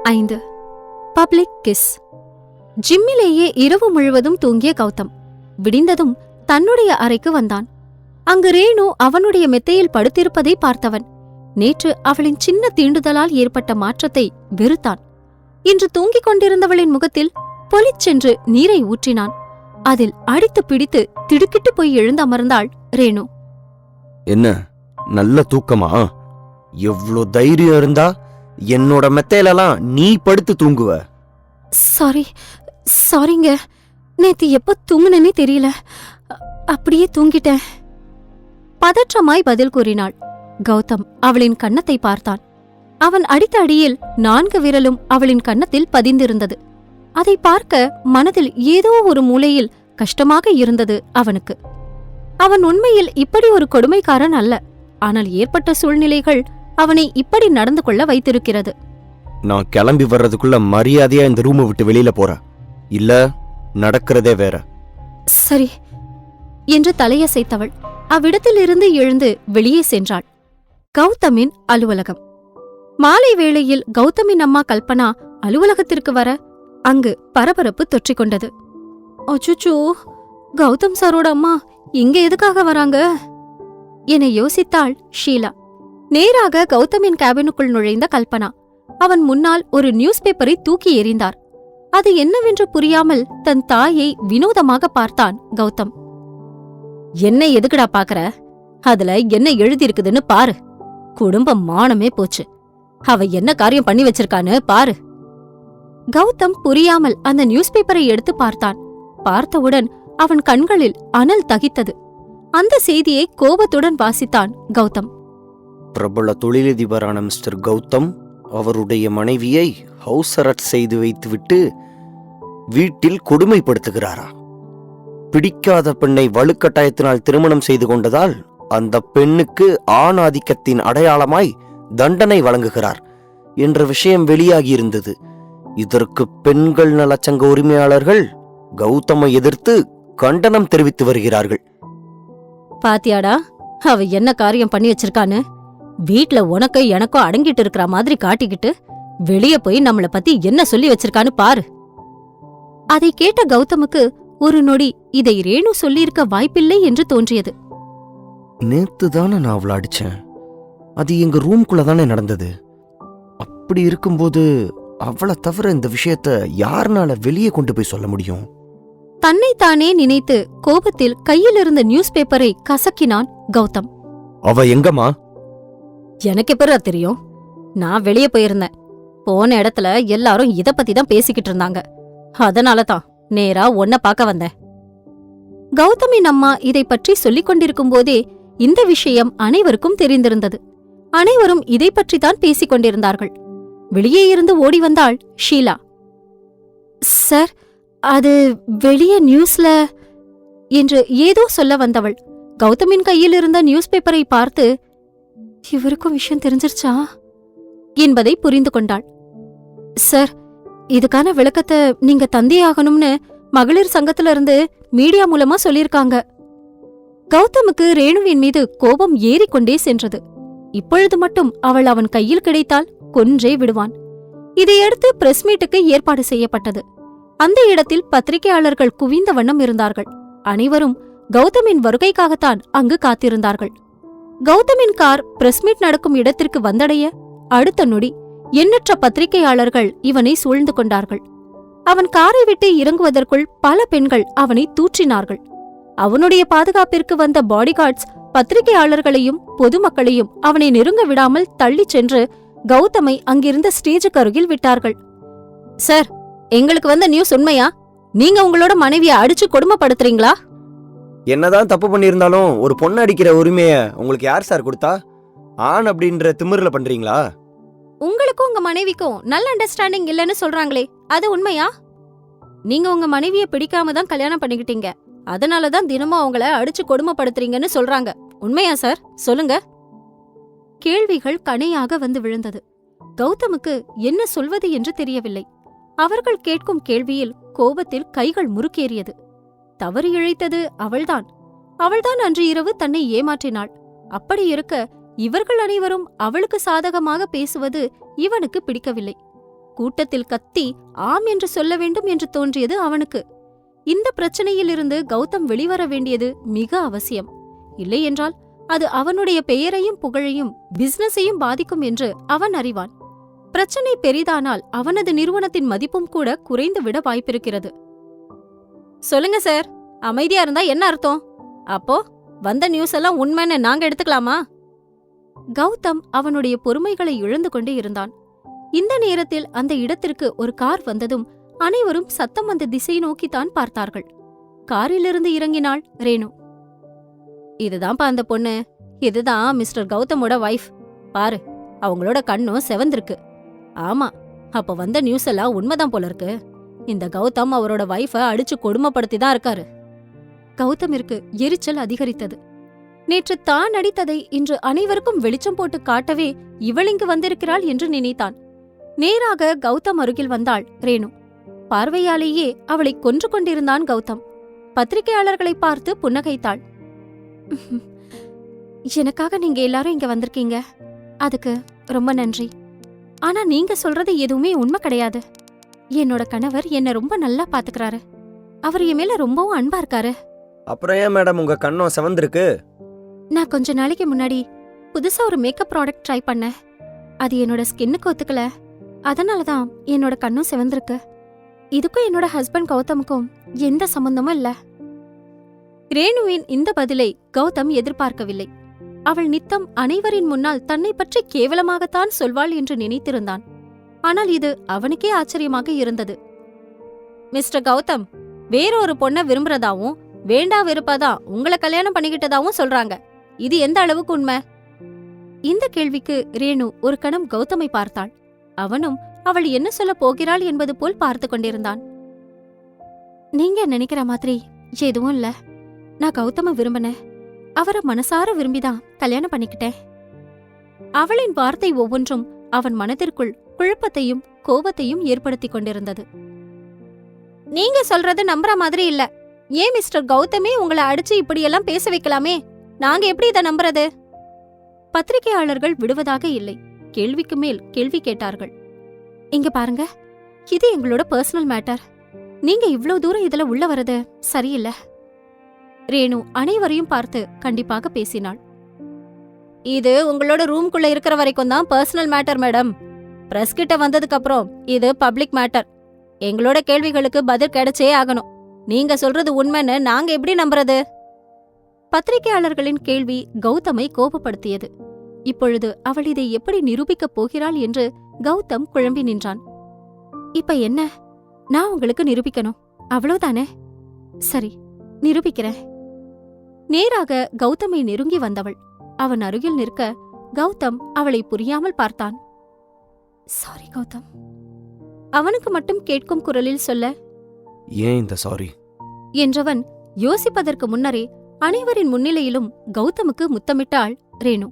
5. Public kiss. ஜிம்மிலேயே இரவு முழுவதும் தூங்கிய கௌதம் விடிந்ததும் தன்னுடைய அறைக்கு வந்தான். அங்கு ரேணு அவனுடைய மெத்தையில் படுத்திருப்பதை பார்த்தவன் நேற்று அவளின் சின்ன தீண்டுதலால் ஏற்பட்ட மாற்றத்தை வெறுத்தான். இன்று தூங்கிக் கொண்டிருந்தவளின் முகத்தில் பொலிச்சென்று நீரை ஊற்றினான். அதில் அடித்து பிடித்து திடுக்கிட்டு போய் எழுந்தமர்ந்தாள் ரேணு. என்ன நல்ல தூக்கமா? எவ்ளோ தைரியம் இருந்தா என்னோட மெத்தையிலலாம் நீ படுத்து தூங்குவ? சாரிங்க, நேத்து எப்ப தூங்குனே தெரியல, அப்படியே தூங்கிட்டேன். பதற்றமாய் பதில் கூறினாள். கௌதம் அவளின் கன்னத்தை பார்த்தான். அவன் அடித்த அடியில் 4 விரலும் அவளின் கன்னத்தில் பதிந்திருந்தது. அதை பார்க்க மனதில் ஏதோ ஒரு மூலையில் கஷ்டமாக இருந்தது அவனுக்கு. அவன் உண்மையில் இப்படி ஒரு கொடுமைக்காரன் அல்ல. ஆனால் ஏற்பட்ட சூழ்நிலைகள் அவனை இப்படி நடந்து கொள்ள வைத்திருக்கிறது. நான் கிளம்பி வர்றதுக்குள்ள மரியாதையா இந்த ரூமை விட்டு வெளியில போற, இல்ல நடக்கிறதே வேற. சரி என்று தலையசைத்தவள் அவ்விடத்திலிருந்து எழுந்து வெளியே சென்றாள். கௌதமின் அலுவலகம். மாலை வேளையில் கௌதமின் அம்மா கல்பனா அலுவலகத்திற்கு வர அங்கு பரபரப்பு தொற்றிக்கொண்டது. அச்சுச்சோ, கௌதம் சாரோட அம்மா இங்க எதுக்காக வராங்க என யோசித்தாள் ஷீலா. நேராக கௌதமின் கேபினுக்குள் நுழைந்த கல்பனா அவன் முன்னால் ஒரு நியூஸ் பேப்பரை தூக்கி எறிந்தார். அது என்னவென்று புரியாமல் தன் தாயை வினோதமாக பார்த்தான் கௌதம். என்ன எதுக்குடா பாக்குற? அதுல என்ன எழுதியிருக்குதுன்னு பாரு. குடும்ப மானமே போச்சு. அவ என்ன காரியம் பண்ணி வச்சிருக்கான்னு பாரு. கௌதம் புரியாமல் அந்த நியூஸ் பேப்பரை எடுத்து பார்த்தான். பார்த்தவுடன் அவன் கண்களில் அனல் தகித்தது. அந்த செய்தியை கோபத்துடன் வாசித்தான் கௌதம். பிரபல தொழிலதிபரான மிஸ்டர் கௌதம் அவருடைய மனைவியை ஹவுஸ் அரெஸ்ட் செய்து வைத்துவிட்டு வீட்டில் கொடுமைப்படுத்துகிறாரா? பிடிக்காத பெண்ணை வலுக்கட்டாயத்தினால் திருமணம் செய்து கொண்டதால் அந்த பெண்ணுக்கு ஆண் ஆதிக்கத்தின் அடையாளமாய் தண்டனை வழங்குகிறார் என்ற விஷயம் வெளியாகியிருந்தது. இதற்கு பெண்கள் நலச்சங்க உரிமையாளர்கள் கௌதமை எதிர்த்து கண்டனம் தெரிவித்து வருகிறார்கள். பாத்தியாடா, அவ என்ன காரியம் பண்ணி வச்சிருக்கான்னு? வீட்ல உனக்கு எனக்கோ அடங்கிட்டு இருக்கிற மாதிரி காட்டிக்கிட்டு வெளியே போய் நம்மள பத்தி என்ன சொல்லி வச்சிருக்கான்னு பாரு. அதை கேட்ட கௌதமுக்கு ஒரு நொடி இதை ரேணு சொல்லியிருக்க வாய்ப்பில்லை என்று தோன்றியது. நேத்து தானே நான் அவளை அடிச்சேன். அது எங்க ரூம்குள்ளதானே நடந்தது. அப்படி இருக்கும்போது அவளை தவிர இந்த விஷயத்த யாருனால வெளியே கொண்டு போய் சொல்ல முடியும்? தன்னைத்தானே நினைத்து கோபத்தில் கையில் இருந்த நியூஸ் பேப்பரை கசக்கினான் கௌதம். அவ எங்கம்மா? எனக்கு எப்பரா தெரியும்? நான் வெளியே போயிருந்தேன். போன இடத்துல எல்லாரும் இத பத்தி தான் பேசிக்கிட்டு இருந்தாங்க. அதனாலதான் நேரா உன்னை பார்க்க வந்தேன். கௌதமின் அம்மா இதை பற்றி சொல்லிக் கொண்டிருக்கும் போதே இந்த விஷயம் அனைவருக்கும் தெரிந்திருந்தது. அனைவரும் இதை பற்றித்தான் பேசிக் கொண்டிருந்தார்கள். வெளியே இருந்து ஓடி வந்தாள் ஷீலா. சார், அது வெளியே நியூஸ்ல என்று ஏதோ சொல்ல வந்தவள் கௌதமின் கையில் இருந்த நியூஸ் பேப்பரை பார்த்து, இவருக்கும் விஷயம் தெரிஞ்சிருச்சா என்பதை புரிந்து கொண்டாள். சார், இதுக்கான விளக்கத்தை நீங்க தந்தே ஆகணும்னு மகளிர் சங்கத்துல இருந்து மீடியா மூலமா சொல்லிருக்காங்க. கௌதமுக்கு ரேணுவின் மீது கோபம் ஏறிக்கொண்டே சென்றது. இப்பொழுது மட்டும் அவள் அவன் கையில் கிடைத்தால் கொன்றே விடுவான். இதையடுத்து பிரஸ் மீட்டுக்கு ஏற்பாடு செய்யப்பட்டது. அந்த இடத்தில் பத்திரிகையாளர்கள் குவிந்த வண்ணம் இருந்தார்கள். அனைவரும் கௌதமின் வருகைக்காகத்தான் அங்கு காத்திருந்தார்கள். கௌதமின் கார் பிரஸ் மீட் நடக்கும் இடத்திற்கு வந்தடைய அடுத்த நொடி எண்ணற்ற பத்திரிகையாளர்கள் இவனை சூழ்ந்து கொண்டார்கள். அவன் காரை விட்டு இறங்குவதற்குள் பல பெண்கள் அவனை தூற்றினார்கள். அவனுடைய பாதுகாப்பிற்கு வந்த பாடிகார்ட்ஸ் பத்திரிகையாளர்களையும் பொதுமக்களையும் அவனை நெருங்க விடாமல் தள்ளிச் சென்று கௌதமை அங்கிருந்த ஸ்டேஜுக்கு அருகில் விட்டார்கள். சார், எங்களுக்கு வந்த நியூஸ் உண்மையா? நீங்க உங்களோட மனைவியை அடிச்சு கொடுமைப்படுத்துறீங்களா? என்னதான் தப்பு பண்ணியிருந்தாலும் ஒரு பொண்ணு அடிக்கிற உரிமைய உங்களுக்கு யார் சார் கொடுத்தா? ஆண் அப்படின்ற திமிர்ல பண்றீங்களா? உங்களுக்கும் உங்க மனைவிக்கும் நல்ல அண்டர்ஸ்டாண்டிங் இல்லைன்னு சொல்றாங்களே, அது உண்மையா? நீங்க உங்க மனைவிய பிடிக்காம தான் கல்யாணம் பண்ணிக்கிட்டீங்க. அதனாலதான் தினமும் அவங்கள அடிச்சு கொடுமைப்படுத்துறீங்கன்னு சொல்றாங்க. உண்மையா சார்? சொல்லுங்க. கேள்விகள் கணையாக வந்து விழுந்தது. கௌதமுக்கு என்ன சொல்வது என்று தெரியவில்லை. அவர்கள் கேட்கும் கேள்வியில் கோபத்தில் கைகள் முறுக்கேறியது. தவறு இழைத்தது அவள்தான். அன்று இரவு தன்னை ஏமாற்றினாள். அப்படி இருக்க இவர்கள் அனைவரும் அவளுக்கு சாதகமாக பேசுவது இவனுக்கு பிடிக்கவில்லை. கூட்டத்தில் கத்தி ஆம் என்று சொல்ல வேண்டும் என்று தோன்றியது அவனுக்கு. இந்த பிரச்சனையிலிருந்து கௌதம் வெளிவர வேண்டியது மிக அவசியம். இல்லையென்றால் அது அவனுடைய பெயரையும் புகழையும் பிசினஸையும் பாதிக்கும் என்று அவன் அறிவான். பிரச்சனை பெரிதானால் அவனது நிறுவனத்தின் மதிப்பும் கூட குறைந்துவிட வாய்ப்பிருக்கிறது. சொல்லுங்க சார், அமைதியா இருந்தா என்ன அர்த்தம்? அப்போ வந்த நியூஸ் எல்லாம் உண்மைன்னு நாங்க எடுத்துக்கலாமா? கௌதம் அவனுடைய பொறுமைகளை இழந்து கொண்டே இருந்தான். இந்த நேரத்தில் அந்த இடத்திற்கு ஒரு கார் வந்ததும் அனைவரும் சத்தம் வந்த திசை நோக்கித்தான் பார்த்தார்கள். காரிலிருந்து இறங்கினாள் ரேணு. இதுதான்ப்பா அந்த பொண்ணு, இதுதான் மிஸ்டர் கௌதமோட வைஃப். பாரு, அவங்களோட கண்ணும் செவந்திருக்கு. ஆமா, அப்ப வந்த நியூஸ் எல்லாம் உண்மைதான் போல இருக்கு. இந்த கௌதம் அவரோட வைஃப அடிச்சு கொடுமைப்படுத்தி தான் இருக்காரு. கௌதமிற்கு எரிச்சல் அதிகரித்தது. நேற்று தான் அடித்ததை இன்று அனைவருக்கும் வெளிச்சம் போட்டு காட்டவே இவள் இங்கு வந்திருக்கிறாள் என்று நினைத்தான். நேராக கௌதம் அருகில் வந்தாள் ரேணு. பார்வையாலேயே அவளை கொன்று கொண்டிருந்தான் கௌதம். பத்திரிகையாளர்களை பார்த்து புன்னகைத்தாள். எனக்காக நீங்க எல்லாரும் இங்க வந்திருக்கீங்க, அதுக்கு ரொம்ப நன்றி. ஆனா நீங்க சொல்றது எதுவுமே உண்மை கிடையாது. என்னோட கணவர் என்ன ரொம்ப நல்லா பாத்துக்கிறாரு. அவர் என் மேல ரொம்பவும் அன்பா இருக்காரு. அப்புறம் ஏன் மேடம் உங்க கண்ணம் செவந்திருக்கு? நான் கொஞ்ச நாளைக்கு முன்னாடி புதுசா ஒரு மேக்கப் ப்ராடக்ட் ட்ரை பண்ணேன். அது என்னோட ஸ்கின்னுக்கு ஒத்துக்கல. அதனாலதான் என்னோட கண்ணும் செவந்திருக்கு. இதுக்கும் என்னோட ஹஸ்பண்ட் கௌதமுக்கும் எந்த சம்பந்தமும் இல்ல. ரேணுவின் இந்த பதிலை கௌதம் எதிர்பார்க்கவில்லை. அவள் நித்தம் அனைவரின் முன்னால் தன்னை பற்றி கேவலமாகத்தான் சொல்வாள் என்று நினைத்திருந்தான். ஆனால் இது அவனுக்கே ஆச்சரியமாக இருந்தது. மிஸ்டர் கௌதம், வேறொரு பொண்ண விரும்புறதாவும் வேண்டா வெறுப்பதா உங்களை கல்யாணம் பண்ணிக்கிட்டதாவும் சொல்றாங்க. இது எந்த அளவுக்கு உண்மை? இந்த கேள்விக்கு ரேணு ஒரு கணம் கௌதமை பார்த்தாள். அவனும் அவள் என்ன சொல்ல போகிறாள் என்பது போல் பார்த்து கொண்டிருந்தான். நீங்க நினைக்கிற மாதிரி எதுவும் இல்ல. நான் கௌதம விரும்பினேன். அவரை மனசார விரும்பிதான் கல்யாணம் பண்ணிக்கிட்டேன். அவளின் வார்த்தை ஒவ்வொன்றும் அவன் மனதிற்குள் குழப்பத்தையும் கோபத்தையும் ஏற்படுத்திக் கொண்டிருந்தது. நீங்க சொல்றது நம்புற மாதிரி இல்ல. ஏன் மிஸ்டர் கௌதமே உங்களை அடிச்சு இப்படியெல்லாம் பேச வைக்கலாமே? நாங்க எப்படி இதை நம்புறது? பத்திரிகையாளர்கள் விடுவதாக இல்லை. கேள்விக்கு மேல் கேள்வி கேட்டார்கள். இங்க பாருங்க, இது எங்களோட பர்சனல் மேட்டர். நீங்க இவ்ளோ தூரம் இதுல உள்ள வரது சரியில்லை. ரேணு அனைவரையும் பார்த்து கண்டிப்பாக பேசினாள். இது உங்களோட ரூம்குள்ள இருக்கிற வரைக்கும் தான் பர்சனல் மேட்டர் மேடம். பிரஸ் கிட்ட வந்ததுக்கு அப்புறம் இது பப்ளிக் மேட்டர். எங்களோட கேள்விகளுக்கு பதில் கிடைச்சே ஆகணும். நீங்க சொல்றது உண்மைன்னு நாங்க எப்படி நம்புறது? பத்திரிகையாளர்களின் கேள்வி கௌதமை கோபப்படுத்தியது. இப்பொழுது அவள் இதை எப்படி நிரூபிக்கப் போகிறாள் என்று கௌதம் குழம்பி நின்றான். இப்ப என்ன? நான் உங்களுக்கு நிரூபிக்கணும், அவ்வளவுதானே? சரி, நிரூபிக்கிறேன். நேராக கௌதமை நெருங்கி வந்தவள் அவன் அருகில் நிற்க கௌதம் அவளை புரியாமல் பார்த்தான். சாரி கௌதம், அவனுக்கு மட்டும் கேட்கும் குரலில் சொல்ல, ஏன் இந்த சாரி என்றவன் யோசிப்பதற்கு முன்னரே அனைவரின் முன்னிலையிலும் கௌதமுக்கு முத்தமிட்டாள் ரேணு.